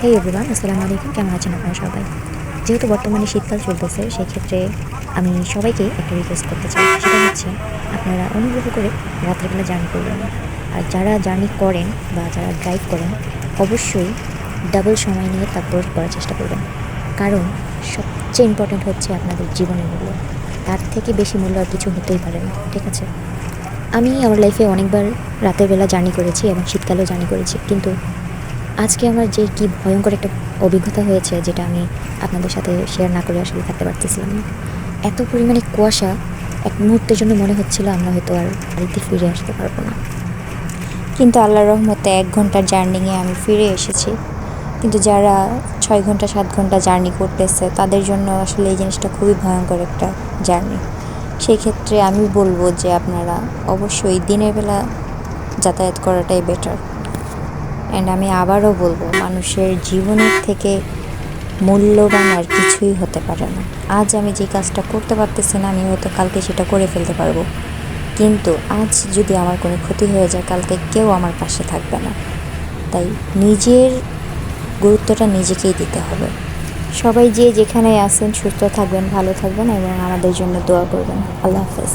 হেই everyone, আসসালামু আলাইকুম। কেমন আছেন আপনারা সবাই? যেহেতু বর্তমানে শীতকাল চলতেছে, সেক্ষেত্রে আমি সবাইকে একটা রিকোয়েস্ট করতে চাই। সেটা হচ্ছে আপনারা অনুগ্রহ করে রাত্রেবেলা জার্নি করবেন না। আর যারা জার্নি করেন বা যারা ড্রাইভ করেন, অবশ্যই ডাবল সময় নিয়ে তারপর করার চেষ্টা করবেন। কারণ সবচেয়ে ইম্পর্ট্যান্ট হচ্ছে আপনাদের জীবনের মূল্য। তার থেকে বেশি মূল্য আর কিছু হতেই পারে না, ঠিক আছে? আমি আমার লাইফে অনেকবার রাতের বেলা জার্নি করেছি এবং শীতকালেও জার্নি করেছি, কিন্তু আজকে আমার যে কি ভয়ঙ্কর একটা অভিজ্ঞতা হয়েছে, যেটা আমি আপনাদের সাথে শেয়ার না করে আসলে থাকতে পারতেছিলাম না। এত পরিমাণে কুয়াশা, এক মুহূর্তের জন্য মনে হচ্ছিল আমরা হয়তো আর বাড়িতে ফিরে আসতে পারবো না। কিন্তু আল্লাহর রহমতে 1 ঘন্টার জার্নিংয়ে আমি ফিরে এসেছি। কিন্তু যারা 6 ঘন্টা 7 ঘন্টা জার্নি করতেছে তাদের জন্য আসলে এই জিনিসটা খুবই ভয়ঙ্কর একটা জার্নি। সেই ক্ষেত্রে আমি বলবো যে আপনারা অবশ্যই দিনের বেলা যাতায়াত করাটাই বেটার। অ্যান্ড আমি আবারও বলবো, মানুষের জীবনের থেকে মূল্যবান আর কিছুই হতে পারে না। আজ আমি যে কাজটা করতে পারতেছি না, আমি হয়তো কালকে সেটা করে ফেলতে পারবো, কিন্তু আজ যদি আমার কোনো ক্ষতি হয়ে যায়, কালকে কেউ আমার পাশে থাকবে না। তাই নিজের গুরুত্বটা নিজেকেই দিতে হবে। সবাই যে যেখানে আছেন সুস্থ থাকবেন, ভালো থাকবেন এবং আমাদের জন্য দোয়া করবেন। আল্লাহ হাফেজ।